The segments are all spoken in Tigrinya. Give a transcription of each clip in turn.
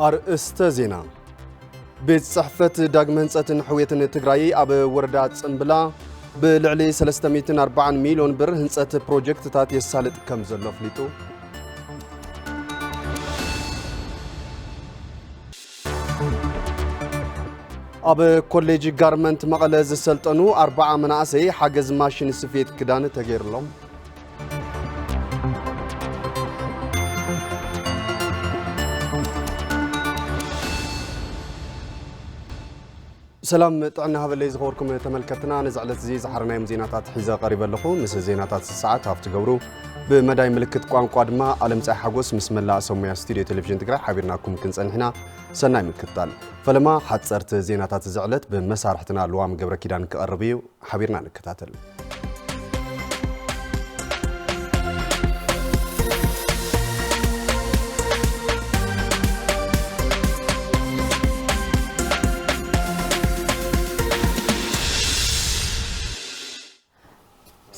أرئست زينة بيت صحفة داغمن ساتن حويتن تግራይ ኣብ ወረዳ ጽምብላ ብልዕሊ 340 ሚሊዮን ብር ህንጸት ፕሮጀክትታት የሳልጥ ከም ዘሎ ፍሊጡ ኣብ ኮሌጅ ጋርመንት መቐለ ዝሰልጠኑ 40 መናእሰይ ሓገዝ ማሽን ስፌት ክዳን ተገይርሎም سلام طعنا هذا اللي يزغوركم تملكتنا نزعلت زي زحرنا يوم زيناتات حيزة قريبة لخو مس زيناتات الساعات هاف تجورو بمداي ملكت قوان قادمة على مساحة حجوس بسم الله سومي استوديو تلفزيون تقرأ حبيرناكم كنت هنا سناي ملكتال فلما حد صرت زيناتات زعلت بمسارحتنا الوام قبل كيدان كقربي حبيرنا نكتاتل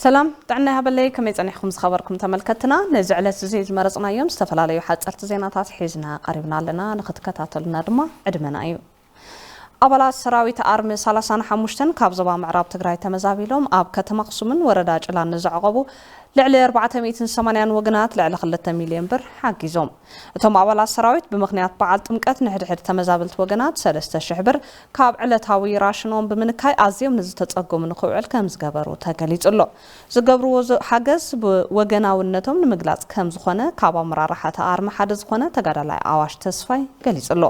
سلام تعنا هبلي كم يصنعكم خبركم تملكتنا نزعلت زي مرصنا يوم استفلاليو حصرت زيناتات حيزنا قريبنا لنا نختكتاتلنا دما عدمنا ايو أبلا سراويت أرمي 35 كاب زبا معراب تግራይ تمزابيلوم أب كتم أقسمن وردا جلان نزعقبو لعلي 480 وقنات لعلي 2 مليون بر حاجزوم ثم أبلا سراويت بمخنيات بعض تمكت نحد تمزابلت وقنات 3000 بر كاب علتاوي راشنوم بمنكاي أزيوم نزتتصقو من خوعل كم زغبرو تاغليصلو زغبرو حاجز بوقناونتهم نمغلاص كم زخونه كاب مرارحه أرم حد زخونه تغادلاي አዋሽ ተስፋይ ገሊጽሎ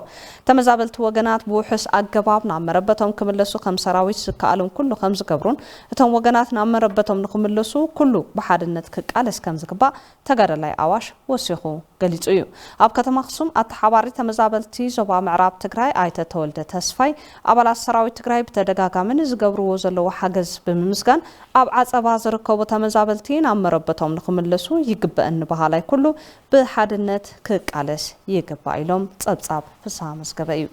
ተመዛበልት ወገናት በውሕስ አገባብ ናመረበቶም ከመለሱ ከም ሰራዊት ስካአሉን ኩሉ ከም ዝገብሩን እቶም ወገናት ናመረበቶም ንከመለሱ ኩሉ በሓድነት ከቃለስ ከም ዝግባ ተጋደላይ አዋሽ ወሲኹ ገሊጹ እዩ ኣብ ከተማ ኣክሱም ኣተሓባሪ ተመዛበልቲ ዞባ ምዕራብ ትግራይ ኣይተ ተወልደ ተስፋይ ኣባላት ሰራዊት ትግራይ በተደጋጋሚ ዝገብርዎ ዘለዎ ሓገዝ ብምስጋን ኣብ ዓጸባ ዝርከቡ ተመዛበልቲ ናመረበቶም ንከመለሱ ይግበአን ባህላይ ኩሉ በሓድነት ከቃለስ ይግባ ኢሎም ጸብጻብ ፍሳሐ መስገበ እዩ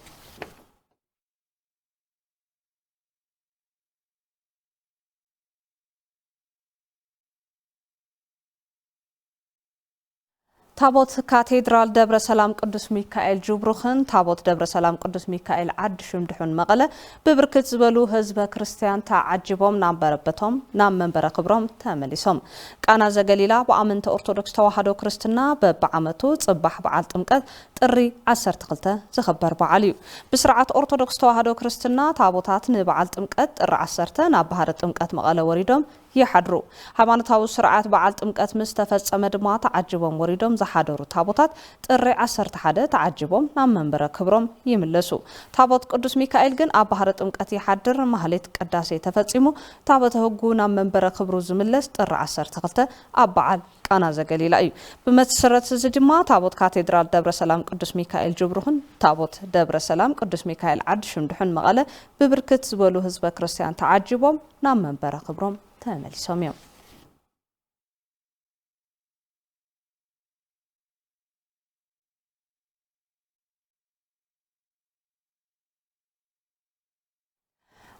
ታቦት ካቴድራል ደብረ ሰላም ቅዱስ ሚካኤል ጁብሩኽን ታቦት ደብረ ሰላም ቅዱስ ሚካኤል ዓድሽም ድሑን መቐለ ብብርክት ዝበሉ ህዝበ ክርስቲያን ተዓጅቦም ናበረበቶም ናብ መንበረ ክብሮም ተመሊሶም ቃና ዘገሊላ በአመንተ ኦርቶዶክስ ተዋህዶ ክርስትና በበዓመቱ ጽባሕ በዓል ጥምቀት ጥሪ 12 ዝኽበር በዓል እዩ ብስርዓት ኦርቶዶክስ ተዋህዶ ክርስትና ታቦታት ንበዓል ጥምቀት ጥሪ 10 ናብ ባህረ ጥምቀት መቐለ ወሪዶም يحضروا ሃይማኖታዊ ስርዓት በዓል ጥምቀት ምስተፈጸመ ድማ ተዓጅቦም ወሪዶም ዘሓደሩ ታቦታት ጥሪ 11 ተዓጅቦም ናብ መንበረ ክብሮም ይምለሱ ታቦት ቅዱስ ሚካኤል ግን ኣብ ባህረ ጥምቀት ይሓድር ማህሌት ቅዳሴ ተፈጺሙ ታቦት ህጉ ናብ መንበረ ክብሩ ዝምለስ ጥሪ 12 ኣብ በዓል ቃና ዘገሊላ እዩ በመሰረት ዝድማ ታቦት ካቴድራል ደብረ ሰላም ቅዱስ ሚካኤል ጁብሩኽን ታቦት ደብረ ሰላም ቅዱስ ሚካኤል ዓድሽም ድሑን መቐለ ብብርክት ዝበሉ ህዝበ ክርስቲያን ተዓጅቦም ናብ መንበረ ክብሮም ተመሊሶም እዮም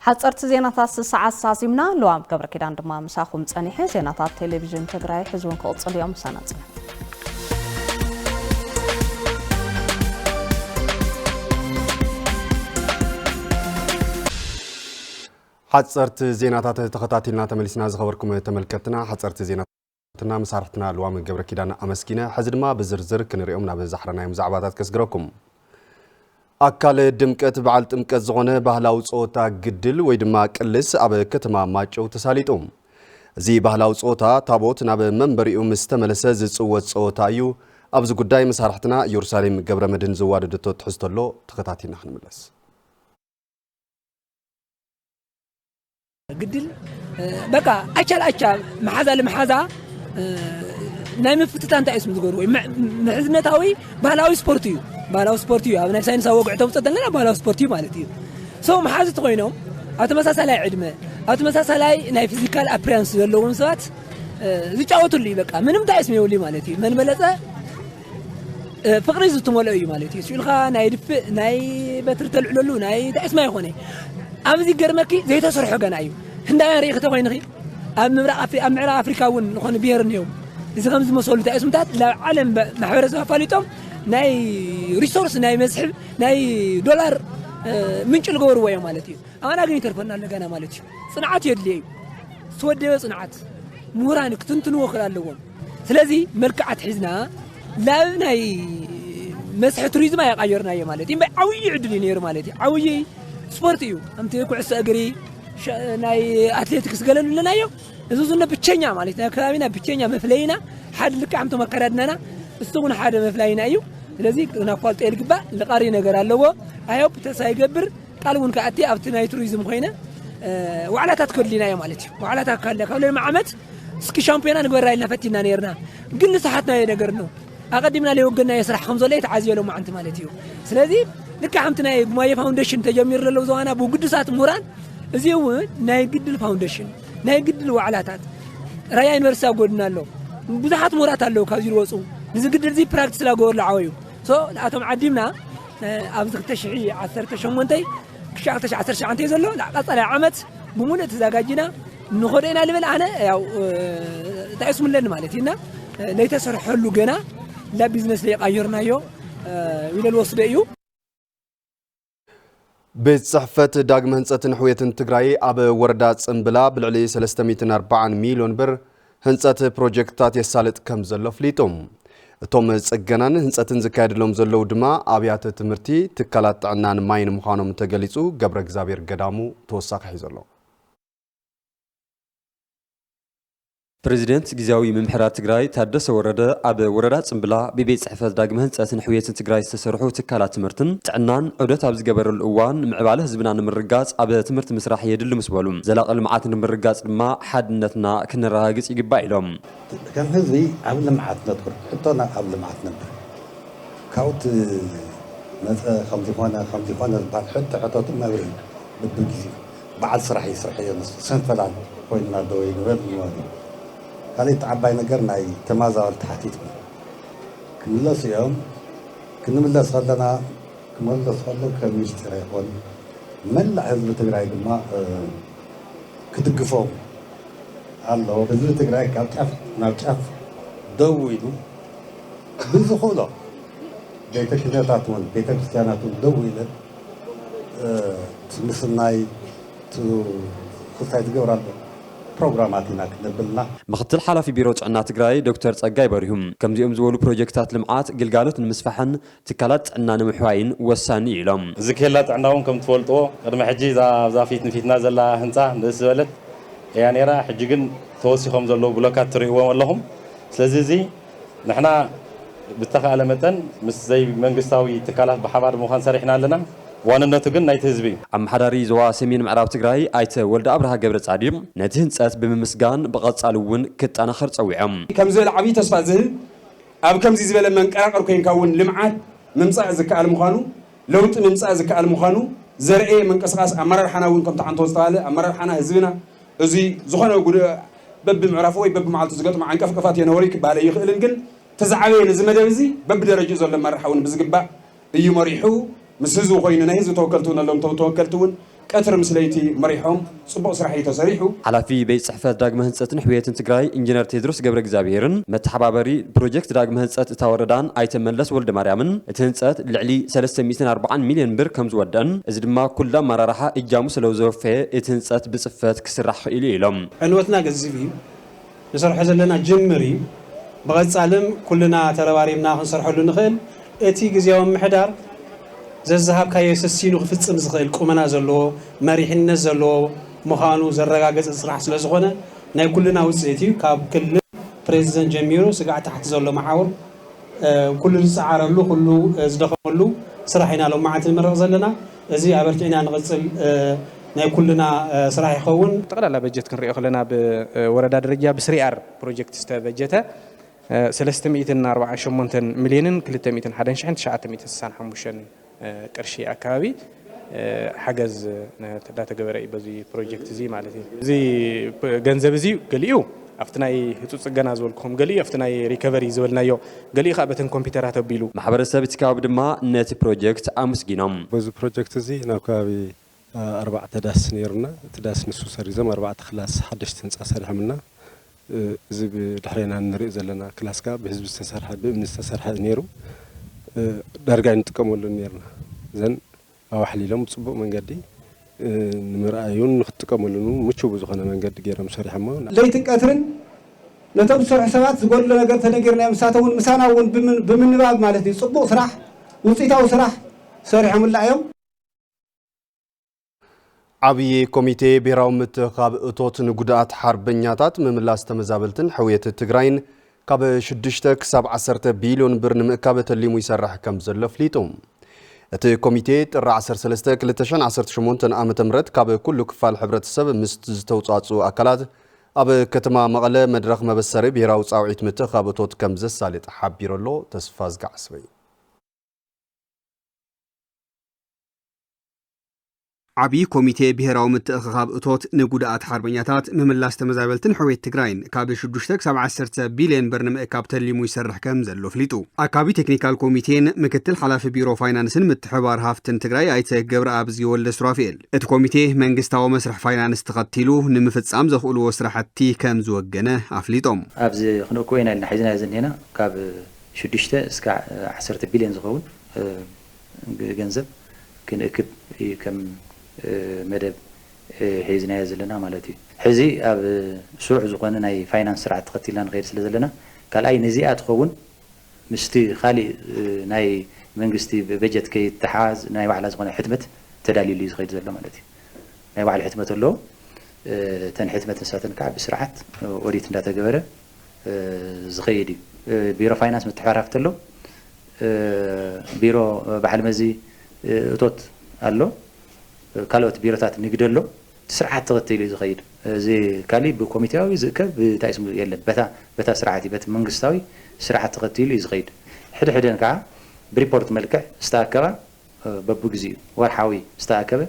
حصرت زيناتات ساعات سازمنا لوام قبر كيدان دما مساخم صنيح زيناتات تلفزيون تግራይ حزون كقصل يوم سنات حصرت زيناتات تخطاتلنا تملسنا زخبركم تملكتنا حصرت زيناتنا مسارحتنا لوام قبر كيدان امسكينه حزدما بزرزر كنريوم ناب زحرنا يوم زعباتات كسغركم أكل دمكت بعل دمكت زغنة بهلاو صوتا جدل ويدما قلس أب كتما ماچو تساليتوم زي بهلاو صوتا تابوت ناب منبريو مستملسه زصوت صوتا يو ابز ጉዳይ مسارحتنا يورساليم قبر مدن زواد دتو تحستلو تخطاتينا خنملس جدل بقى أشل محازة لمحازة نايم فتتان تأسم تقولوا محزنتاوي بهلاوي سبورتيو بالاو سبورتيو أنا ساينس أوقعتهم صدقنا بالاو سبورتيو مالتي سو محازة قينهم أتمساسلاي عدمة أتمساسلاي ناي فيزيكال أبريانس يلون سوات زيجاوتو لي بقى منهم تأسمي ولي مالتي من ملته فقري زتم ولا أي مالتي شو الخا ناي دف ناي بترتل علولو ناي تأسمي يخوني أمزي جرمكي زي تصرحوا جنايو هندا ريخ تقولين خي أمعرا أفريقيا ون نخون بيرن يوم إذا خمس مسؤول تأسم تات لا علم محور زفاليتهم ናይ ሪሶርስ ናይ መስሕብ ናይ ዶላር ምንጭ ልገበርዎ እዮም ማለት እዩ ኣና ግን ይተርፈና ኣለጋና ማለት እዩ ጽንዓት የድልየ እዩ ስወደበ ጽንዓት ምሁራን ክትንትንዎ ክላለዎም ስለዚ መልክዓት ሒዝና ላብ ናይ መስሕ ቱሪዝም ኣየቃየርናዮ ማለት እዩ ዓብይ ዕድል ነይሩ ማለት እዩ ዓብይ ስፖርት እዩ ኣምቲ ኩዕሶ እግሪ ናይ አትሌቲክስ ገለን ለናዮ እዚ ዝነ ብቸኛ ማለት ነው ከባቢና ብቸኛ መፍለይና ሓደ ልክ ዓምቶ መከራድናና እሱን ሓደ መፍለይና እዩ ስለዚህ ናፋልጦ ይልግባ ለቃሪ ነገር አለዎ አይሆፕ ተሳይገብር ቃልውን ከአቲ ኣብቲ ናይ ቱሪዝም ኮይነ ዋዕላታት ከድሊና ያ ማለት እዩ ዋዕላታት ካለ ካብለ ማዓመት እስኪ ሻምፒዮና ንገራይልና ፈቲና ነርና ግን ለሰሓትና ነገር ነው አቀድምና ላይ ወገና የስራሕ ከምዞ ላይ ተዓዝየለው ማዓንት ማለት እዩ ስለዚህ ልክ ዓምቲ ናይ ጉማየ ፋውንዴሽን ተጀሚር ለው ዘዋና በግዱሳት ሙራን እዚው ናይ ግድል ፋውንዴሽን ናይ ግድል ዋዕላታት ራያ ዩኒቨርሲቲ ጎድናሎ ብዙሓት ሙራት አለው ካብዚ ወፁ እዚ ግድል ዚ ፕራክቲስ ላገወር ለዓወዩ ሶ አቶም ዓዲምና ኣብ 2018 2019 ዘሎ ላቀፀለ ዓመት ብሙሉእ ተዘጋጅና ንኾደና ልብል ኣነ ያው ታይስሙለን ማለት ይና ለይተሰርሐሉ ገና ለቢዝነስ ለይቃየርናዮ ኢለል ወስደ እዩ ቤት ጽሕፈት ዳግመ ህንጸትን ሕውየትን ትግራይ ኣብ ወረዳ ጽምብላ ብልዕሊ 340 ሚሊዮን ብር ህንጸት ፕሮጀክትታት የሳልጥ ከም ዘሎ ፍሊጦም እቶም ጽገናን ህንጸትን ዝካየድሎም ዘለው ድማ ኣብያተ ትምህርቲ ትካላት ጥዕናን ማይን ምዃኖም ተገሊጹ ገብረ እግዚአብሔር ገዳሙ ተወሳኺ ሒዘሎ ፕሬዚደንት ጊዜያዊ ምምሕዳር ትግራይ ታደሰ ወረደ ኣብ ወረዳ ጽምብላ ብቤት ጽሕፈት ዳግመ ህንጸትን ሕውየትን ትግራይ ዝተሰርሑ ትካላት ትምህርትን ጥዕናን ዑደት ኣብ ዝገበረሉ እዋን ምዕባለ ህዝብና ንምርጋጽ ኣብ ትምህርቲ ምስራሕ የድሊ ምስ በሉ ዘላቂ ልምዓት ንምርጋጽ ድማ ሓድነትና ክንረጋግጽ ይግባእ ኢሎም ከም ህዝቢ ኣብ ልምዓት ነጥር ሕቶና ኣብ ልምዓት ነበር ካውት ነፀ ከምዚኾነ ዝባል ሕቶቱ መብሪ ብግዜ በዓል ስራሕ ይስራሕ እዮ ሰንፈላል ኮይንና ደወይ ንበል ንበል ካለይ ተዓባይ ነገር ናይ ተማዛወል ተሓቲት ክንምለስ እዮም ክንምለስ ከለና ክመለስ ከሎ ከም ሚኒስትር ይኾን መላእ ህዝቢ ትግራይ ድማ ክትግፎም ኣሎ ህዝቢ ትግራይ ካብ ጫፍ ናብ ጫፍ ደው ኢሉ ብዝኽእሎ ቤተ ክህነታት እውን ቤተ ክርስቲያናት እውን ደው ኢለን ምስናይ ክልታይ ትገብር ኣሎ ፕሮግራማት ኢና ክንብልና ምክትል ሓላፊ ቢሮ ጥዕና ትግራይ ዶክተር ጸጋይ በሪሁም ከምዚኦም ዝበሉ ፕሮጀክታት ልምዓት ግልጋሎት ንምስፋሕን ትካላት ጥዕና ንምሕዋይን ወሳኒ ኢሎም እዚ ኬላ ጥዕና እውን ከም ትፈልጥዎ ቅድሚ ሕጂ ዛ ፊት ንፊትና ዘላ ህንፃ ንእስ ዝበለት እያ ነራ ሕጂ ግን ተወሲኾም ዘለዉ ብሎካት ትርእይዎም ኣለኹም ስለዚ እዚ ንሕና ብተኻእለ መጠን ምስ ዘይ መንግስታዊ ትካላት ብሓባር ምዃን ሰሪሕና ኣለና ዋንነቱ ግን ናይቲ ህዝቢ ኣመሓዳሪ ዞባ ሰሜን ምዕራብ ትግራይ ኣይተ ወልደ አብርሃ ገብረ ጻዲቅ ነቲ ህንፀት ብምምስጋን ብቐጻሊ እውን ክጠናኸር ፀዊዖም ከም ዝበለ ዓብይ ተስፋ ዝህብ ኣብ ከምዚ ዝበለ መንቀራቐር ኮይንካ እውን ልምዓት ምምፃእ ዝከኣል ምዃኑ ለውጢ ምምፃእ ዝከኣል ምዃኑ ዘርኤ መንቀስቃስ ኣመራርሓና እውን ከምቲ ሓንቶ ዝተባሃለ ኣመራርሓና ህዝብና እዚ ዝኾነ በብምዕራፉ ወይ በብመዓልቱ ዝገጥሞ ዓንቀፍቀፋት የነበሩ ክበሃል ይኽእልን ግን ተዛዓበየ ነዚ መደብ እዚ በብደረጃኡ ዘሎ ኣመራርሓ እውን ብዝግባእ እዩ መሪሑ ምስ ህዝቢ ኮይኑ ናይ ህዝቢ ተወከልቲ እውን ኣለዎም ተወከልቲ እውን ቀትሪ ምስለይቲ መሪሖም ጽቡቕ ስራሕ ተሰሪሑ ሓላፊ ቤት ጽሕፈት ዳግመ ህንጸትን ሕውየትን ትግራይ ኢንጂነር ቴድሮስ ገብረ እግዚአብሔርን መተሓባበሪ ፕሮጀክት ዳግመ ህንጸት እታ ወረዳን ኣይተመለስ ወልደ ማርያምን እቲ ህንጸት ልዕሊ 340 ሚልዮን ብር ከም ዝወደን እዚ ድማ ኩሉ ኣመራርሓ እጃሙ ስለ ዘወፈየ እቲ ህንጸት ብጽፈት ክስራሕ ክኢሉ ኢሎም ዕንወትና ገዚፍ እዩ ንሰርሖ ዘለና ጅምር እዩ ብቐጻልም ኩልና ተረባሪብና ክንሰርሐሉ ንኽእል እቲ ግዜያዊ ምሕዳር ዘዛሃብካዮ ሰሲኑ ክፍጽም ዝኽእል ቁመና ዘለዎ መሪሕነት ዘለዎ ምዃኑ ዘረጋገፀ ስራሕ ስለ ዝኾነ ናይ ኩልና ውፅኢት እዩ ካብ ክልል ፕሬዚደንት ጀሚሩ ስጋዕ ታሕቲ ዘሎ መሓውር ኩሉ ዝፀዓረሉ ኩሉ ዝደኸመሉ ስራሕ ኢና ሎማዓንቲ ንመረቕ ዘለና እዚ ኣበርቲዕና ንቕፅል ናይ ኩልና ስራሕ ይኸውን ጠቕላላ በጀት ክንሪኦ ከለና ብወረዳ ደረጃ ብስሪኣር ፕሮጀክት ዝተበጀተ 348 ሚልዮንን 201,965 ቅርሺ አካባቢ ሓገዝ ተዳተገበረ በዚ ፕሮጀክት እዚ ማለት እዩ እዚ ገንዘብ እዚ ገሊኡ አፍትናይ ህጹጽ ጽገና ዝበልኩም ገሊኡ አፍትናይ ሪከቨሪ ዝበልናዮ ገሊኡ በተን ኮምፒውተራት አቢሉ ማሕበረሰብ ትካብ ድማ ነቲ ፕሮጀክት አመስጊኖም በዚ ፕሮጀክት እዚ ናብ ከባቢ 4 ዳስ ነርና ትዳስ ንሱ ሰሪዞም 4 ክላስ ሓደሽቲ ህንጻ ሰሪሖምና እዚ ብድሕሪና ንሪኦ ዘለና ክላስ ካ ብህዝቢ ዝተሰርሐ ብእምኒ ዝተሰርሐ ነይሩ ዳርጋ እንጥቀመሉን ነርና ዘን አዋሕሊሎም ጽቡቅ መንገዲ ንምርአዩን ንኽጥቀመሉን ምቹው ብዝኾነ መንገዲ ገይሮም ሰሪሖሞ ለይትን ቀትርን ነቶም ዝሰርሑ ሰባት ዝጎድሎ ነገር ተነጊርና ምሳተውን ምሳናውን ብምንባብ ማለት እዩ ጽቡቅ ስራሕ ውፅኢታዊ ስራሕ ሰሪሖም እዮም ዓብዪ ኮሚቴ ብሔራዊ ምትኻብ እቶት ንጉዳት ሓርበኛታት ምምላስ ተመዛበልትን ሕውየት ትግራይን ካብ 6 ክሳብ 10 ቢልዮን ብር ንምእካብ ተሊሙ ይሰርሕ ከም ዘሎ ኣፍሊጡ እቲ ኮሚቴ ጥሪ 13 2018 ዓ.ም ካብ ኩሉ ክፋል ሕብረተሰብ ምስ ዝተውጻጹ ኣካላት ኣብ ከተማ መቐለ መድረኽ መበሰሪ ብሔራዊ ጻውዒት ምትኻብ እቶት ከም ዘሳልጥ ሓቢሩሎ ተስፋ ዝጋዓስበይ ዓብዪ ኮሚቴ ብሔራዊ ምትእኽኻብ እቶት ንጉዳኣት ሓርበኛታት ምምላስ ተመዛበልትን ሕውየት ትግራይን ካብ 6 ክሳብ 10 ቢልዮን ብር ንምእካብ ተሊሙ ይሰርሕ ከም ዘሎ ኣፍሊጡ ኣካቢ ቴክኒካል ኮሚቴን ምክትል ሓላፊ ቢሮ ፋይናንስን ምትሕባር ሃፍትን ትግራይ ኣይተ ገብረኣብ ወልደ ሱራፌል እቲ ኮሚቴ መንግስታዊ መስርሕ ፋይናንስ ተኸቲሉ ንምፍጻም ዘኽእልዎ ስራሕቲ ከም ዝወገነ ኣፍሊጦም ኣብዚ ክንእክቦ ኢና ኢልና ሒዝና ዝኒሄና ካብ 6 እስካብ 10 ቢልዮን ዝኸውን ገንዘብ ክንእክብ ከም መደብ ሒዝና ዘለና ማለት እዩ ሕዚ ኣብ ስሩዕ ዝኾነ ናይ ፋይናንስ ስርዓት ተኸቲልና ንኸይድ ስለ ዘለና ካልኣይ ነዚኣ ትኸውን ምስቲ ካሊእ ናይ መንግስቲ በጀት ከይተሓዝ ናይ ባዕላ ዝኾነ ሕትመት ተዳልዩሉ እዩ ዝኸይድ ዘሎ ማለት እዩ ናይ ባዕሉ ሕትመት ኣለዎ ተን ሕትመት ንሳተን ከዓ ብስርዓት ኦዲት እንዳተገበረ ዝኸይድ እዩ ቢሮ ፋይናንስ ምትሕባር ሃፍቲ ኣሎ ቢሮ ባዕል መዚ እቶት ኣሎ ካልኦት ቢሮታት ንግዲ ኣሎ ስርዓት ተኸቲሉ እዩ ዝኸይድ እዚ ካሊእ ብኮሚቴያዊ ዝእከብ ብታይ ስሙ የለን በታ ስርዓት በቲ መንግስታዊ ስርዓት ተኸቲሉ እዩ ዝኸይድ ሕድሕደን ከዓ ብሪፖርት መልክዕ ዝተኣከባ በብግዚኡ ወርሓዊ ዝተኣከበ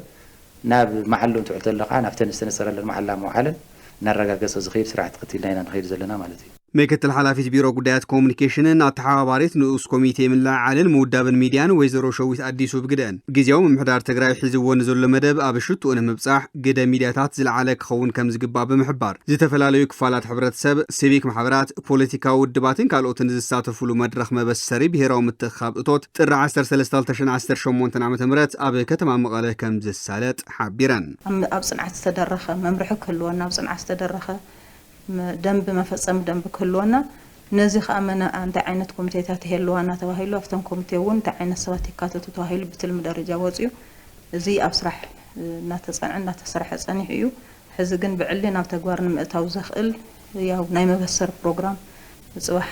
ናብ መዓሉ እንትውዕል ተሎ ከዓ ናብተን ዝተነፀረለን መዓላ መዋዕለን እናረጋገፀ ዝኸይድ ስርዓት ተኸቲልና ኢና ንኸይድ ዘለና ማለት እዩ ምክትል ሓላፊት ቢሮ ጉዳያት ኮሙኒኬሽንን ኣተሓባባሪት ንኡስ ኮሚቴ ምልዓልን ምውዳብን ሚድያን ወይዘሮ ሸዊት ኣዲሱ ብግደን ጊዜያዊ ምምሕዳር ትግራይ ሒዝዎ ንዘሎ መደብ ኣብ ሽጡኡ ንምብጻሕ ግደ ሚድያታት ዝለዓለ ክኸውን ከም ዝግባእ ብምሕባር ዝተፈላለዩ ክፋላት ሕብረተሰብ ሲቪክ ማሕበራት ፖለቲካዊ ውድባትን ካልኦትን ዝሳተፍሉ መድረኽ መበሰሪ ብሔራዊ ምትእኽኻብ እቶት ጥሪ 13/2018 ዓ.ም ኣብ ከተማ መቐለ ከም ዝሳለጥ ሓቢረን ኣብ ጽንዓት ዝተደረኸ መምርሒ ክህልወና ኣብ ጽንዓት ዝተደረኸ ደንብ መፈጸም ደንብ ክህልወና ነዚ ከኣመነ እንታይ ዓይነት ኮሚቴታት ይህልዋና ተባሂሉ ኣብቶም ኮሚቴ እውን እንታይ ዓይነት ሰባት ይካተቱ ተባሂሉ ብትልሚ ደረጃ ወፂኡ እዚ ኣብ ስራሕ እናተጸንዐ እናተሰርሐ ጸኒሑ እዩ ሕዚ ግን ብዕሊ ናብ ተግባር ንምእታው ዘኽእል ያው ናይ መበሰር ፕሮግራም ጽባሕ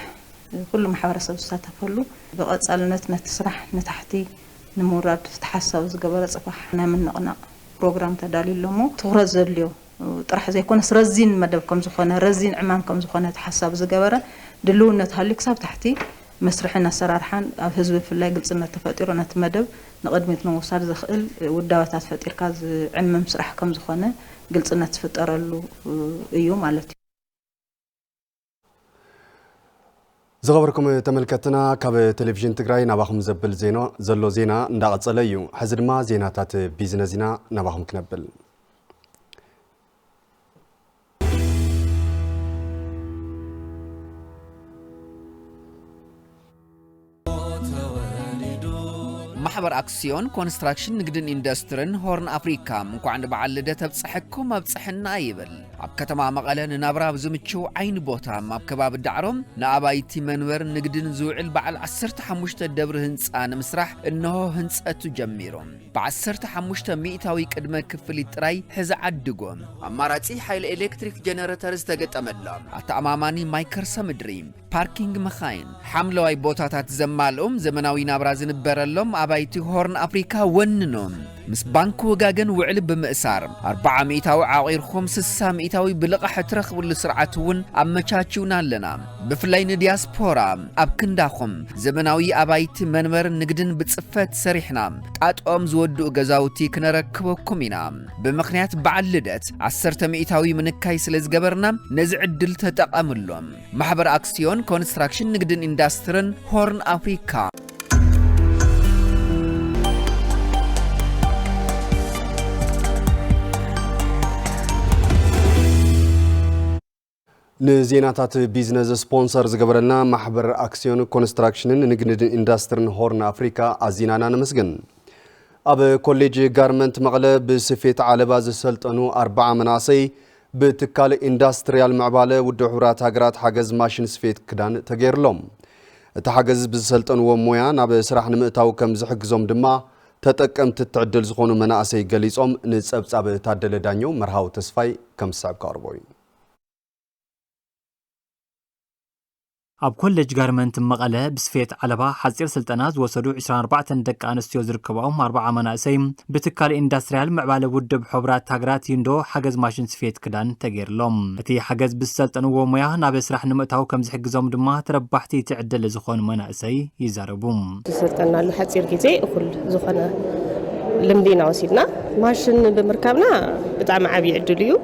ኩሉ ማሕበረሰብ ዝሳተፈሉ ብቐጻልነት ነቲ ስራሕ ንታሕቲ ንምውራድ ተሓሳብ ዝገበረ ጽባሕ ናይ ምንቕናቕ ፕሮግራም ተዳልዩሎሞ ትኹረት ዘድልዮ ጥራሕ ዘይኮነ ረዚን መደብ ከም ዝኾነ ረዚን ዕማም ከም ዝኾነ ተሓሳብ ዝገበረ ድልውነት ሃልዩ ክሳብ ታሕቲ መስርሕን ኣሰራርሓን ኣብ ህዝቢ ብፍላይ ግልጽነት ተፈጢሩ ነቲ መደብ ንቕድሚት ንምውሳድ ዘኽእል ውዳበታት ፈጢርካ ዝዕምም ስራሕ ከም ዝኾነ ግልጽነት ዝፍጠረሉ እዩ ማለት እዩ ዝኸበርኩም ተመልከትና ካብ ቴሌቪዥን ትግራይ ናባኹም ዘብል ዘሎ ዜና እንዳቐጸለ እዩ ሕዚ ድማ ዜናታት ቢዝነስ ኢና ናባኹም ክነብል ማሕበር ኣክስዮን ኮንስትራክሽን ንግድን ኢንዱስትሪን ሆርን ኣፍሪካ እንኳን በዓል ልደት ኣብፅሕኩም ኣብፅሕና ይብል ኣብ ከተማ መቐለ ንናብራ ዝምችው ዓይኒ ቦታ ኣብ ከባቢ ዳዕሮም ንኣባይቲ መንበር ንግድን ዝውዕል በዓል 15 ደብሪ ህንፃ ንምስራሕ እንሆ ህንፀቱ ጀሚሮም ብ15 ሚእታዊ ቅድመ ክፍሊት ጥራይ ሕዚ ዓድጎም ኣማራጺ ሓይሊ ኤሌክትሪክ ጀነሬተር ዝተገጠመሎም ኣተኣማማኒ ማይከርሰ ምድሪ ፓርኪንግ መኻይን ሓምለዋይ ቦታታት ዘማልኦም ዘመናዊ ናብራ ዝንበረሎም ኣባይቲ ሆርን ኣፍሪካ ወንኖም ምስ ባንክ ወጋገን ውዕል ብምእሳር 40 ሚእታዊ ዓቂርኩም 60 ሚእታዊ ብልቕሕ ትረኽብሉ ስርዓት እውን ኣመቻችውና ኣለና ብፍላይ ንዲያስፖራ ኣብ ክንዳኹም ዘመናዊ ኣባይቲ መንበር ንግድን ብጽፈት ሰሪሕና ጣጦም ዝወድኡ ገዛውቲ ክነረክበኩም ኢና ብምኽንያት በዓል ልደት 10 ሚእታዊ ምንካይ ስለ ዝገበርና ነዚ ዕድል ተጠቐምሎም ማሕበር ኣክስዮን ኮንስትራክሽን ንግድን ኢንዱስትሪን ሆርን ኣፍሪካ ንዜናታት ቢዝነስ ስፖንሰር ዝገበረልና ማሕበር አክሲዮን ኮንስትራክሽንን ንግድን ኢንዱስትሪን ሆርን አፍሪካ አዚናና ነመስግን ኣብ ኮሌጅ ጋርመንት መቐለ ብስፌት ዓለባ ዝሰልጠኑ 40 መናሰይ ብትካል ኢንዱስትሪያል ምዕባለ ውድብ ሕብራት ሃገራት ሓገዝ ማሽን ስፌት ክዳን ተገይርሎም እቲ ሓገዝ ብዝሰልጠንዎ ሞያ ናብ ስራሕ ንምእታው ከም ዝሕግዞም ድማ ተጠቀምቲ ትዕድል ዝኾኑ መናእሰይ ገሊጾም ንጸብጻብ ታደለ ዳኘው መርሃው ተስፋይ ከም ዝስዕብ ቀርቦ ኣብ ኮሌጅ ጋርመንት መቐለ ብስፌት ዓለባ ሓፂር ስልጠና ዝወሰዱ 24 ደቂ ኣንስትዮ ዝርከብኦም 40 መናእሰይ ብትካል ኢንዱስትሪያል ምዕባለ ውድብ ሕብራት ሃገራት ዩንዶ ሓገዝ ማሽን ስፌት ክዳን ተገይርሎም እቲ ሓገዝ ብዝሰልጠንዎ ሞያ ናብ ስራሕ ንምእታው ከም ዝሕግዞም ድማ ተረባሕቲ ትዕድል ዝኾኑ መናእሰይ ይዛረቡ ስልጠናሉ ሓፂር ግዜ እኩል ዝኾነ ልምዲና ወሲድና ማሽን ብምርካብና ብጣዕሚ ዓብይ ዕድል እዩ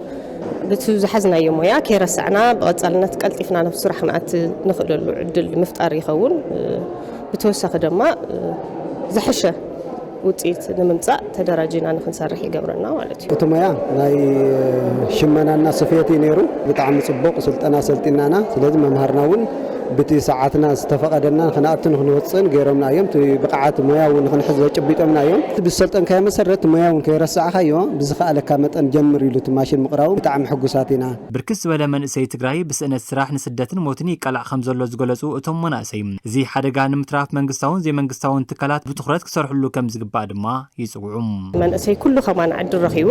بتزحزنا يوميا كيرسعنا بقصالنا تقلطفنا نفس رحنات نخلل عدل مفطر يخون بتوسخ دما زحشه ውጤት ንምምጻእ ተደራጅና ንክንሰርሕ ይገብረና ማለት እዩ ከተማያ ናይ ሽመናና ስፌት ነይሩ ብጣዕሚ ጽቡቅ ስልጠና ሰልጥናና ስለዚ መምሃርናውን بتي ساعتنا استفقدنا خناتن خنوصن غيرمنا يوم بقعات مياون خنحز وጭبيطمنا يوم بسلطن كمسرت مياون كيرسعخيو بزخالك متن جمر يلوت ماشين مقراو بتاع حقوساتنا بركس ولا منسي تግራይ بسنه ስራሕ ንስደትን ሞትን ይቀላዕ ከም ዘሎ ዝገለጹ እቶም መናእሰይ እዚ ሓደጋ ንምትራፍ መንግስታውን ዘይመንግስታውን ትካላት ብትኹረት ክሰርሕሉ ከም ዝግባእ ድማ ይጽውዑ መንእሰይ ኩሉ ከማን ዕድል ረኺቡ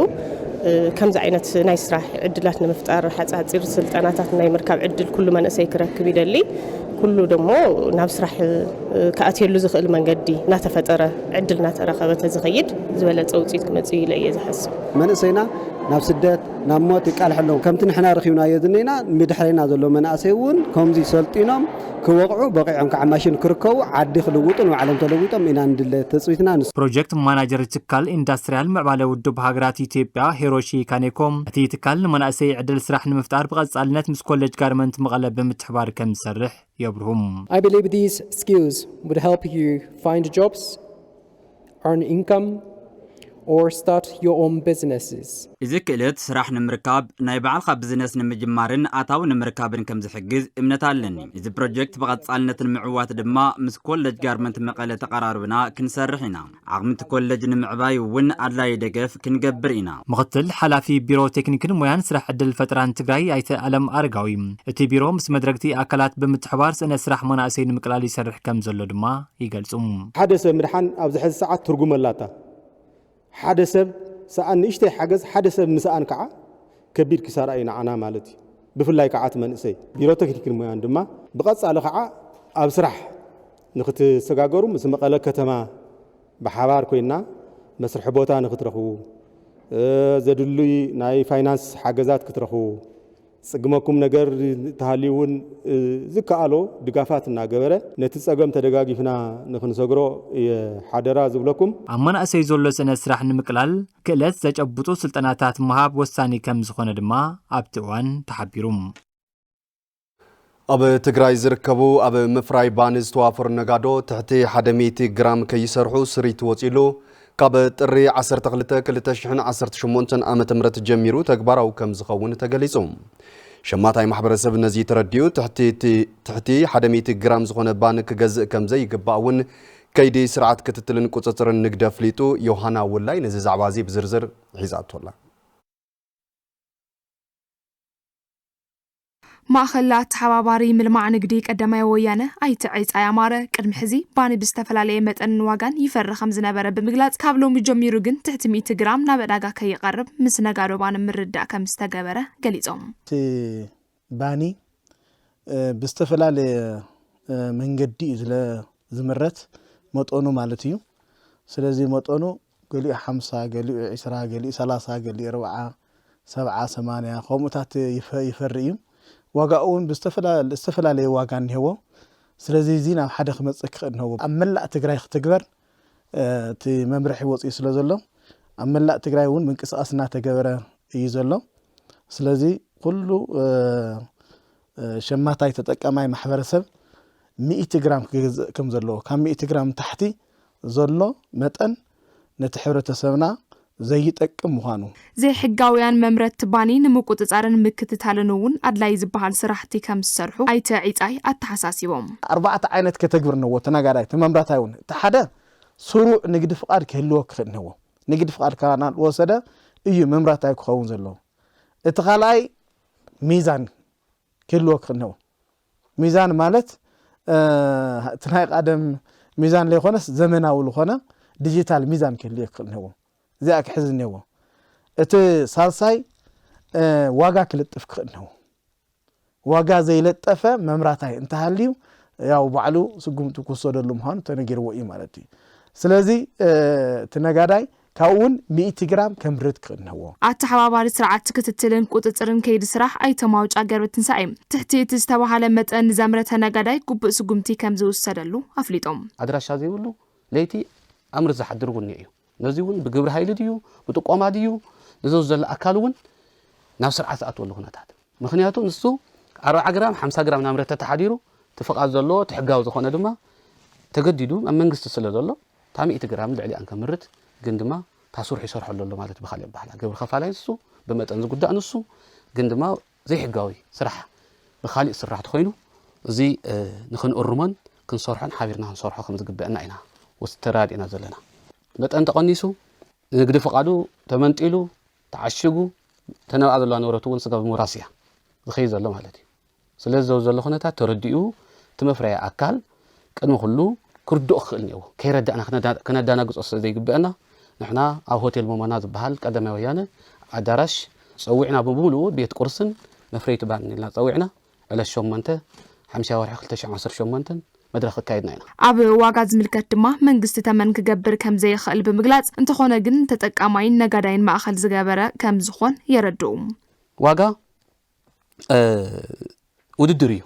كم زعينت ناي سراح عدلات نمفتار حتصير سلطناتات ناي مركب عدل كل من اسي كركب يدلي كله دمو ناب سراح كاتيلو زخل منقدي ناتفتره عدلنا ترخبت زخيد زبلت صوتيت كمصي لي زحسب من اسينا ناب سدات ناب موت قال حلو كم تنحنا رخيونا يدنينا مدحرينا زلو مناسيون كومزي سلطينهم كوقعوا بقيعهم كعماشين كركو عادي خلوطن وعالم تلوطن إن عند التصويتنا بروجكت مانجر تكال اندستريال معبالة ودب هاجرات إثيوبيا هيروشي كانيكوم أتي تكال مناسي عدل سراح نمفتار بغزالنت مس كولج غارمنت مغلب بمتحبار كم سرح يبرهم I believe these skills would help you find jobs, earn income, or start your own businesses. إذا كلت سراح نمركب نايبعال خاب بزنس نمجمارن أتاو نمركبن كم زحجز إمنتالني إذا بروجكت بغت صالنة المعوات دما مس كولج غارمنت مقالة تقراربنا كنسرحنا عقمت كولج نمعباي ون أدلا يدقف كنقبرينا مغتل حلافي بيرو تكنيكن مويان سراح عدل فتران تقراي أيت ألم أرقاوي اتي بيرو مس مدركتي أكلات بمتحوار سنة سراح مناسين مقلالي سرح كم زلو دما يقلسوم حدث مرحان أو زحز ساعات ترجم اللاتا حدث سأن إشتى حجز حدث مسأن كعا كبير كسر أين عنا مالتي بفلاي كعات من إسي بيروتك يمكن ما عندما بقص على كعا أبصرح نخت سجاجرو مثل ما قال كتما بحوار كوينا مسرح بوتا نخترخو زدلوي ناي فاينانس حجزات كترخو سجمكم نجار تهاليون زكالو دقافاتنا جبرة نتسجم تدقاقي فينا نخن سجرو حدرا زبلكم. أمانة أسيزول سنة سرح نمكلال كلت زج أبطو سلطناتات مهاب وساني كم زخون دما أبتوان تحبيرهم. أب تجراي زركبو أب مفراي بانز توافر نجادو تحتي حدميتي جرام كيسرحو سريت وتيلو كاب تري 10 تغلطه كلتا شحن 10 شمونتن عامه مرت جميرو تكبراو كم زخون تغليصوم شماتاي محبرسب نزي ترديو تحتي حدميت جرام زخونه بانك جزء كم زي يغباون كيدي سرعت كتتلن قصصرن نغد فليتو يوحنا ولاي نزي زعبازي بزرزر حيزاتولا ማእኸላት ተሓባባሪ ምልማዕ ንግዲ ቀዳማይ ወያነ ኣይትዕይጽ ኣያማረ ቅድሚ ሕዚ ባኒ ብዝተፈላለየ መጠንን ዋጋን ይፈርሕ ከም ዝነበረ ብምግላጽ ካብ ሎሚ ጀሚሩ ግን ትሕቲ 100 ግራም ናብ ዕዳጋ ከይቐርብ ምስ ነጋዶ ባኒ ምርዳእ ከም ዝተገበረ ገሊጾም ባኒ ብዝተፈላለየ መንገዲ ዝምረት መጠኑ ማለት እዩ ስለዚ መጠኑ ገሊኡ 50 ገሊኡ 20 ገሊኡ 30 ገሊኡ 40 70 80 ከምኡታት ይፈርሕ እዩ ዋጋውን ብዝተፈላለየ ዋጋ እንሄዎ ስለዚ እዚ ናብ ሓደ ክመጽእ ክኽእል ነው ኣብ መላእ ትግራይ ክትግበር እቲ መምርሒ ወጽኢ ስለ ዘሎ ኣብ መላእ ትግራይ እውን ምንቅስቓስ እናተገበረ እዩ ዘሎ ስለዚ ኩሉ ሸማታይ ተጠቃማይ ማሕበረሰብ 100 ግራም ክገዝእ ከም ዘለዎ ካብ 100 ግራም ታሕቲ ዘሎ መጠን ነቲ ሕብረተሰብና ዘይጠቅም ምዃኑ ዘይሕጋውያን መምረት ባኒ ንምቁፅፃርን ምክትታልን እውን ኣድላይ ዝበሃል ስራሕቲ ከም ዝሰርሑ ኣይተ ዒፃይ ኣተሓሳሲቦም 4 ዓይነት ከተግብርነዎ ተነጋዳይ ተመምራታይ እውን እቲ ሓደ ስሩዕ ንግዲ ፍቃድ ክህልዎ ክኽእልዎ ንግዲ ፍቃድ ካና ወሰደ እዩ መምራታይ ክኸውን ዘሎ እቲ ካልኣይ ሚዛን ክህልዎ ክኽእልዎ ሚዛን ማለት ትናይ ቀደም ሚዛን ለይኮነስ ዘመናዊ ዝኾነ ዲጂታል ሚዛን ክህልዎ ክኽእልዎ እዚኣ ክሕዝነዎ እቲ ሳልሳይ ዋጋ ክልጥፍ ክኽእልዎ ዋጋ ዘይለጠፈ መምራታይ እንተሃልዩ ያው ባዕሉ ስጉምቱ ክወሰደሉ ምዃኑ ተነጊርዎ እዩ ማለት እዩ ስለዚ ተነጋዳይ ካውን 100 ግራም ከምርት ክኽእልዎ ኣተሓባባሪ ስርዓት ክትትልን ቁጥጥርን ከይዲ ስራሕ ኣይተማውጫ ገርብትንሳኤ ትሕቲ እቲ ዝተባሃለ መጠን ዘምረተ ነጋዳይ ጉቡእ ስጉምቲ ከም ዝውሰደሉ ኣፍሊጦም ኣድራሻ ዘይብሉ ለይቲ ኣምር ዝሓድርጉን እዩ ነዚ እውን ብግብሪ ኃይል ድዩ ብጥቆማ ድዩ ዝዘለ ኣካል እውን ናብ ስርዓት ኣትወሉ ኩነታት ምክንያቱ ንሱ 40 ግራም 50 ግራም ናምረተ ተሓዲሩ ተፈቃድ ዘሎ ትሕጋው ዝኾነ ድማ ተገዲዱ ኣብ መንግስቲ ስለ ዘሎ 100 ግራም ልዕሊ አንከምርት ግን ድማ ታሱርሕ ይሰርሐሉ ኣሎ ማለት በኻል ይባሃል ግብሪ ከፋላይ ንሱ በመጠን ዝጉዳእ ንሱ ግን ድማ ዘይሕጋዊ ስራሕ በኻሊ ስራሕ ተኮይኑ እዚ ንኽንእርሞን ክንሰርሖን ሓቢርና ክንሰርሖ ከም ዝግበአና ኢና ወስተራዲና ዘለና መጠን ተቀኒሱ ንግዲ ፍቃዱ ተመንጢሉ ተዓሽጉ ተነብኣ ዘሎ ንብረቱ እውን ስጋ ብሙራስያ ዝኸይ ዘሎ ማለት እዩ ስለዚ ዘሎ ኩነታት ተረዲኡ ትመፍረያ ኣካል ቅድሚ ኩሉ ክርድኦ ክኽእል ነይሩ ከይረዳእና ከነዳናግጾ ዘይግበአና ንሕና ኣብ ሆቴል ሞሞና ዝበሃል ቀዳማይ ወያነ ኣዳራሽ ፀዊዕና ብሙሉኡ ቤት ቁርስን መፍረይቲ ባን ኢልና ፀዊዕና ዕለት 8 50 ወርሒ 2018 መድረኽ ካይድና ኢና ኣብ ዋጋ ዝምልከት ድማ መንግስቲ ተመን ክገብር ከም ዘይኽእል ብምግላጽ እንተኾነ ግን ተጠቃማይን ነጋዳይን ማእኸል ዝገበረ ከም ዝኾን የረድኡ ዋጋ ውድድር እዩ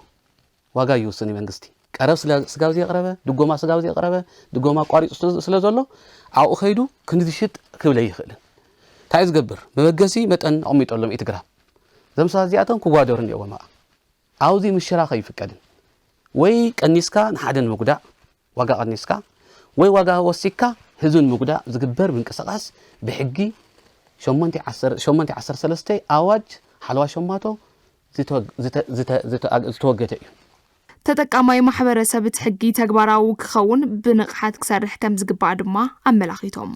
ዋጋ ይውስን መንግስቲ ቀረብ ስጋው ዘቅረበ ድጎማ ስጋው ዘቅረበ ድጎማ ቋሪጽ ስለዘሎ ኣብኡ ኸይዱ ክንዝሽጥ ክብለ ይኽእል ታይ ዝገብር በበገሲ መጠን ኣሚጦሎም ኢትግራም ዘምሳ ዚኣቶም ክጓደሩ ነይዎም ኣውዚ ምሽራኸ ይፍቀድን ወይ ቀኒስካ ንሓደን መጉዳእ ዋጋ ቀኒስካ ወይ ዋጋ ወሲካ ህዝን መጉዳእ ዝግበር ምንቅስቃስ ብሕጊ 813 ኣዋጅ ሓልዋ ሸማቶ ዝተወገደ እዩ ተጠቃማይ ማሕበረሰብ ሕጊ ተግባራዊ ክኸውን ብንቕሓት ክሰርሕ ከም ዝግባእ ድማ ኣመላኺቶም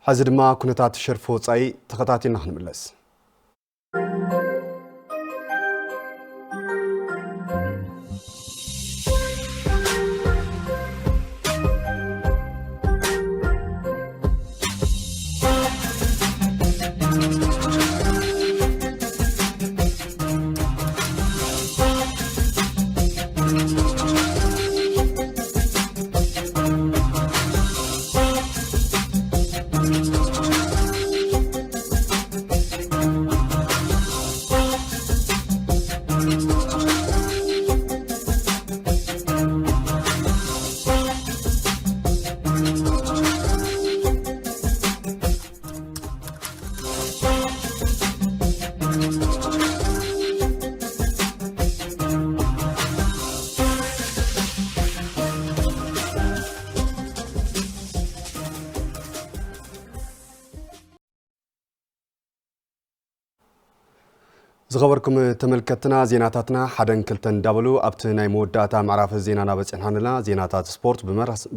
ሕዚ ድማ ኩነታት ሸርፎ ወጻኢ ተኸታቲልና ክንምለስ ዝኸበርኩም ተመልከትና ዜናታትና ሓደን ክልተን ዳብሉ ኣብቲ ናይ መወዳእታ ምዕራፍ ዜናና በፂሕናልና ዜናታት ስፖርት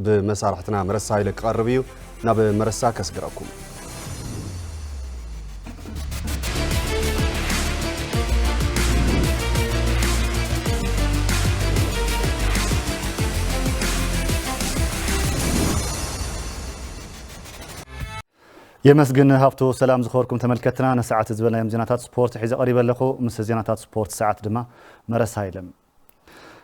ብመሳርሕትና መረሳ ኢለ ክቐርብ እዩ ናብ መረሳ ከስግረኩም يمسجن هفتو سلام زخوركم تملكتنا نساعة زبالنا يوم زيناتات سبورت حيزة قريبا لخو مس زيناتات سبورت ساعة دما مرس هايلم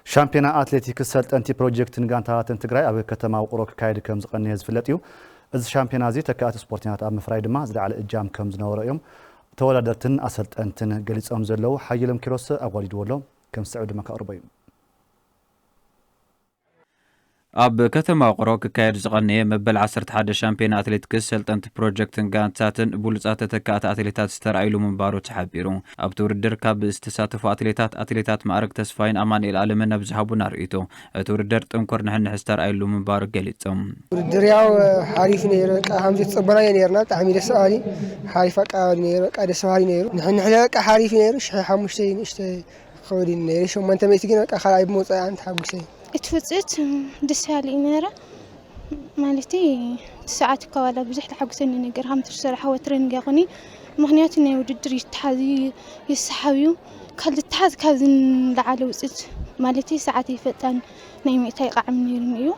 شامبيونا أتلتيكس سلت أنتي بروجكت نجانتا تنتقرأي أبي كتما وقروك كايد كمز قنيز فلتيو إذا شامبيونا زي تكات سبورتينات أب مفرايد ما زد على إجام كمز نورا يوم تولدتن أسلت أنتن جليس أمزلو حيلم كيروس أولي دولو كم سعود مكا أربعين ኣብ ከተማ ቆሮ ክካየድ ዝቐነየ መበል 11 ሻምፒዮን ኣትሌቲክስ ሰልጠንቲ ፕሮጀክትን ጋንታትን ብሉጻት ተተካእቲ ኣትሌታት ዝተረኣይሉ ምንባሩ ተሓቢሩ ኣብቲ ውድድር ካብ ዝተሳተፉ ኣትሌታት ማዕረግ ተስፋይን ኣማንኤል ኣለመን ኣብ ዝሃቡና ርእይቶ እቲ ውድድር ጥንኩር ንሕንሕ ዝተረኣይሉ ምንባሩ ገሊፆም ውድድር ያው ሓሪፍ ነይሩ ከምዚ ተጸበናየ ነርና ብጣዕሚ ደስ በሃሊ ሓሪፍ ኣቀባሊ ነይሩ ደስ በሃሊ ነይሩ ንሕንሕ በቃ ሓሪፍ ነይሩ 5 ንእሽተ خودي نيري شو ما أنت ميتين ولا خلاص بموت عند حبسي. اتفزت دسالي نيرة مالتي ساعات كوالا بزح لحبسني نقر هم تشتري حوترين قاقني مغنيات إني ودري تحذي يسحبيو كل التحذ كذن لعلى وزت مالتي ساعاتي فتان نيمي تيقع من يرميو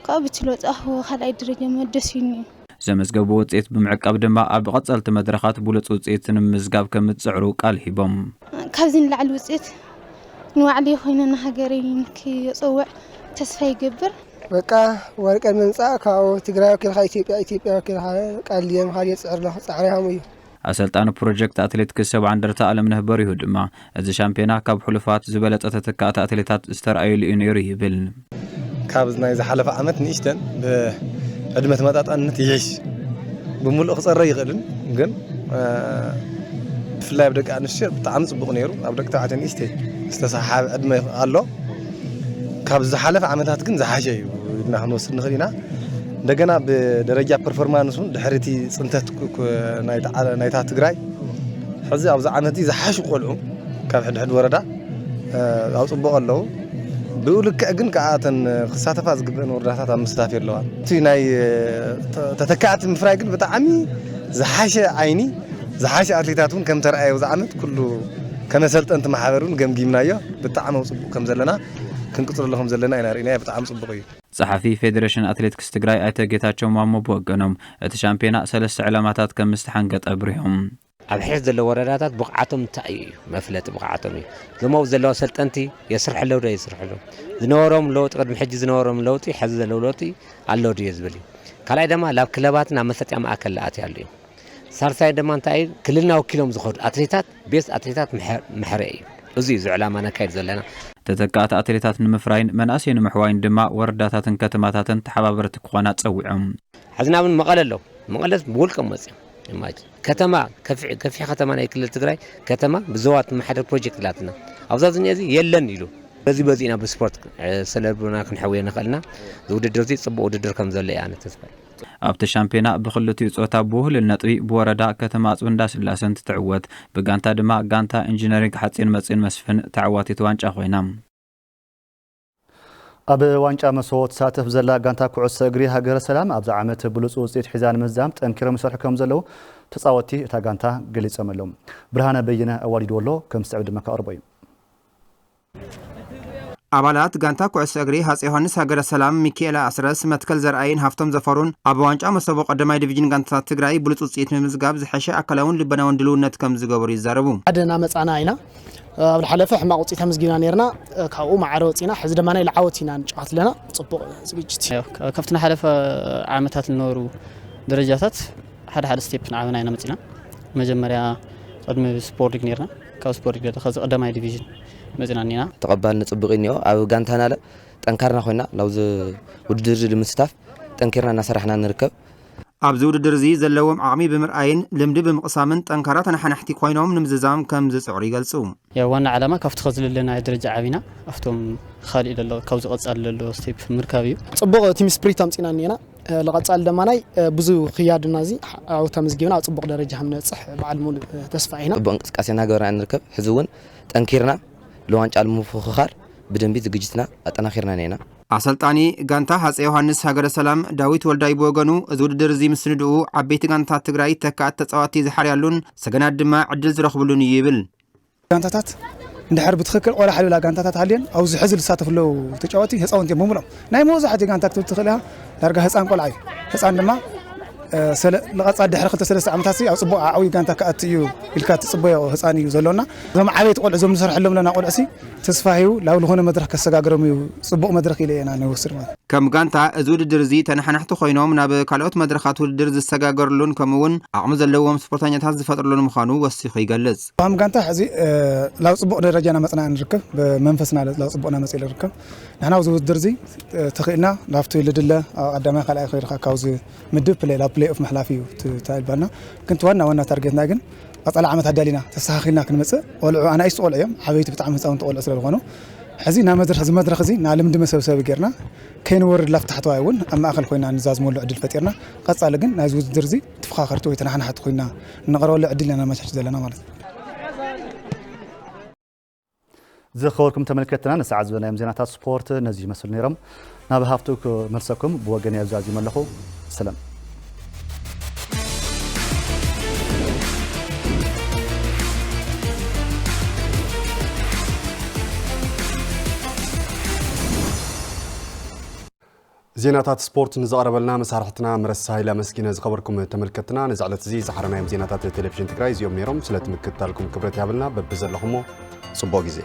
كابت لوت أهو خلاص درجة مدسيني. زمزقب وصيت بمعقب دما ኣብ ቀጸልቲ መድረኻት ብሉጽ ውጽኢትን ምዝጋብ ከም ዝጽዕሩ ቃል ሂቦም ካብዝን ላዕሊ ውጽኢት ንዋዕሊ ኮይነና ሃገረይ ክጽውዕ ተስፋ ይገብር በቃ ወርቀ መንጻእ ካብ ትግራይ ወኪልካ ኢትዮጵያ ወኪልካ ቃልየም ካል የጽዕር ለኹ ጻዕሪሃም እዩ ኣሰልጣኒ ፕሮጀክት ኣትሌቲክስ ሰብዓ እንደርታ ኣለምነህ በሪሁ ድማ እዚ ሻምፒዮና ካብ ሕሉፋት ዝበለጸ ተተካእቲ ኣትሌታት ዝተረኣየሉ እዩ ነይሩ ይብል ካብ ናይ ዝሓለፈ ዓመት ንእሽተን ዕድመ ተመጣጣነት ይሕሽ ብምሉእ ክጸረ ይኽእልን ግን ብፍላይ ብደቂ ኣንስትዮ ብጣዕሚ ጽቡቕ ነይሩ ኣብ ደቂ ተባዕትዮ ንእሽተ ዝተሰሓበ ዕድመ ኣሎ ካብ ዝሓለፈ ዓመታት ግን ዝሓሸ እዩ ኢልና ክንወስድ ንኽእል ኢና እንደገና ብደረጃ ፐርፎርማንሱን ድሕሪቲ ጽንተት ናይታ ትግራይ ሕዚ ኣብዚ ዓመት ዝሓሹ ቆልዑ ካብ ሕድሕድ ወረዳ ኣብ ጽቡቕ ኣለዉ ብኡልክዕ ግን ከኣተን ክሳተፋ ዝግብአን ወረዳታት ኣብ ምስታፍ የለዋ እቲ ናይ ተተካእቲ ምፍራይ ግን ብጣዕሚ ዝሓሸ ዓይኒ ዝሓሸ ኣትሌታት እውን ከም ተረኣዩ ዝዓመት ኩሉ ከመሰልጠንቲ ማሕበሩን ገምጊምናዮ ብጣዕሚ ጽቡቕ ከም ዘለና ክንቅጽረሉ ከም ዘለና ኢና ርኢና ብጣዕሚ ጽቡቕ እዩ ጸሓፊ ፌደሬሽን ኣትሌቲክስ ትግራይ ኣይተ ጌታቸው ማሞ ብወገኖም እቲ ሻምፒዮና 3 ዕላማታት ከም ምስተሓንገጠ ኣብሪሆም ኣብ ሕድ ዘሎ ወረዳታት ብቕዓቶም እንታይ እዩ መፍለጢ ብቕዓቶም እዩ ዝሞው ዘለዎ ሰልጠንቲ የስርሕለው ዶ ይስርሕለው ዝነበሮም ለውጢ ቅድሚ ሕጂ ዝነበሮም ለውጢ ሕዚ ዘለዎ ለውጢ ኣለው ድዩ ዝብል እዩ ካልኣይ ድማ ላብ ክለባትን ኣብ መሰልጠኛ ማእከል ኣትያሉ እዩ ሳልሳይ ድማ እንታይ ክልልና ወኪሎም ዝኸዱ ኣትሌታት ቤስ ኣትሌታት ምሕረ እዩ እዚ እዩ ዕላማ ነካይድ ዘለና ተተካእቲ ኣትሌታት ንምፍራይን መናእሰይ ንምሕዋይን ድማ ወረዳታትን ከተማታትን ተሓባበርቲ ክኾና ጸዊዖም ሕዝናብን መቐለ ኣለዉ መቐለ ብውልቀም መፅኦም ከተማ ከፊ ከተማ ናይ ክልል ትግራይ ከተማ ብዘዋት ማሕደር ፕሮጀክት ላትና ኣብዛ ዝነዚ የለን ኢሉ በዚና ብስፖርት ሰለብና ክንሕወየ ንኽእልና ዝውድድር እዚ ጽቡቕ ውድድር ከም ዘሎ እያ ተስፋ ኣብቲ ሻምፒዮና ብኽልቲኡ ጾታ ብውህልል ነጥቢ ብወረዳ ከተማ ጽንዳ ስላሰን ትዕወት ብጋንታ ድማ ጋንታ ኢንጂነሪንግ ሓጺን መጺን መስፍን ተዓዋቲት ዋንጫ ኮይና ኣብ ዋንጫ መሶቦ ተሳተፍ ዘላ ጋንታ ኩዕሶ እግሪ ሃገረ ሰላም ኣብዛ ዓመት ብሉጽ ውጽኢት ሒዛን ምዛም ጠንኪሮም ይሰርሑ ከም ዘለዉ ተጻወቲ እታ ጋንታ ገሊጾም ኣለዉ ብርሃነ በይነ ኣዋሊድወሎ ከም ዝስዕብ ድማ ከቕርቦ እዩ ኣባላት ጋንታ ኩዕሶ እግሪ ሃፀይ ዮሃንስ ሃገረ ሰላም ሚካኤል ኣስረስ መትከል ዘርኣይን ሃፍቶም ዘፈሩን ኣብ ዋንጫ መሶቦ ቀዳማይ ዲቪዥን ጋንታታት ትግራይ ብሉጽ ውጽኢት ንምዝጋብ ዝሐሸ ኣካላውን ልበናውን ድልውነት ከም ዝገበሩ ይዛረቡ ሓደና መጻና ኢና ኣብ ዝሓለፈ ሕማቅ ውጽኢት መስጊና ነርና ካብኡ ማዕረ ወፂና ሕዚ ድማ ናይ ልዓወት ኢና ንጫወት ለና ጽቡቕ ዝግጅት ካብቲ ሓለፈ ዓመታት ዝነበሩ ደረጃታት ሓደ ስቴፕ ንዓበና ኢና መጺና መጀመርያ ቅድሚ ስፖርት ሊግ ነርና ካብ ስፖርት ሊግ ከዚ ቀዳማይ ዲቪዥን መጽና ኒና ተቀባልነት ጽቡቕ እዩ ኣብ ጋንታና ጠንካርና ኮይና ላውዝ ውድድር ንምስታፍ ጠንኪርና እናሰራሕና ንርከብ ኣብዚ ውድድር እዚ ዘለዎም ዓቕሚ ብምርኣይን ልምዲ ብምቕሳምን ጠንካራ ተነሓናሕቲ ኮይኖም ንምዝዛም ከም ዝጽዕሩ ይገልጹ ዋና ዓላማ ካብቲ ከዝለለና ደረጃ ዓቢና ኣብቶም ካልእ ዘሎ ካብ ዝቐጻል ዘሎ ስቴፕ ምርካብ እዩ ጽቡቕ ቲም ስፕሪት ኣምጺና ኒና ለቐጻል ድማ ናይ ብዙ ክያድና እዚ ኣብታ መስጊብና ኣብ ጽቡቕ ደረጃ ምንጽሕ በዓል ሙሉ ተስፋ ኢና ጽቡቕ እንቅስቃሴና ገበርና ንርከብ ሕዚ እውን ጠንኪርና ለዋንጫ ንምፍኽኻር ብደንቢ ዝግጅትና ኣጠናኺርና ነና ኣሰልጣኒ ጋንታ ሃፀይ ዮሃንስ ሃገረ ሰላም ዳዊት ወልዳይ ብወገኑ እዚ ውድድር እዚ ምስንድኡ ዓበይቲ ጋንታታት ትግራይ ተካእቲ ተጻዋቲ ዝሓርያሉን ሰገናት ድማ ዕድል ዝረኽብሉን እዩ ይብል ጋንታታት እንድሕር ብትኽክል ቆላ ሓሊላ ጋንታታት ሃልየን ኣብዚ ሕዚ ዝሳተፍሉ ተጫወቲ ህፃውንቲ ብምሎም ናይ መብዛሕትኡ ጋንታ ክትብል ትኽእል ኢኻ ዳርጋ ህፃን ቆልዓ እዩ ህፃን ድማ لقص عاد حركة سلسة عمتاسي أو صبوا عوي كانت كأتيو الكات صبوا حصاني زلونا زم عبيت قول عزوم نسرح لهم لنا قول أسي تسفاهيو لو لهون مدرك كسجاجرميو صبوا مدرك إلي أنا نوصل ما كم كانت أزود الدرزي تنحنحتو خينوم ناب كالوت مدرخات الدرز السجاجر لون كمون عمز اللوم سبورتانية هذا فترة لون مخانو والسيخي جلز كم كانت حزي لو صبوا رجعنا مثلا نركب بمنفسنا لو صبونا مثلا نركب نحن أزود الدرزي تخيلنا لافتو لدله قدامي خلأ خير كاوز مدب بلاي أوف محلافيو تايلبنا كنت وانا تارجتنا جن أطلع عمت هدالينا تستحقنا كنمسة ولا أنا إيش أقول أيام حبيت بتعمل ساون تقول أسرع الغنو حزين مدرخ زين نعلم دم سوي جرنا كين ور لفت حتى وايون أما أخل خوينا نزاز مول عدل فتيرنا قصة لجن نازوز درزي تفخر توي تنحن حت خوينا نقرأ ولا عدل لنا ما شاش زلنا مالت زخوركم تملكتنا نسعد زبنا مزينات سبورت نزي مسؤول نيرم نابه هافتوك مرسكم بوجن يزازي ملخو سلام زيناتات سبورت نزقربلنا مسارحتنا مرساي لا مسكينه زخبركم تملكتنا نزعلت زي زحرنا زيناتات التلفزيون تكراي يوم نيرم سلات مكتالكم كبرت يابلنا ببزلخمو صبو غزي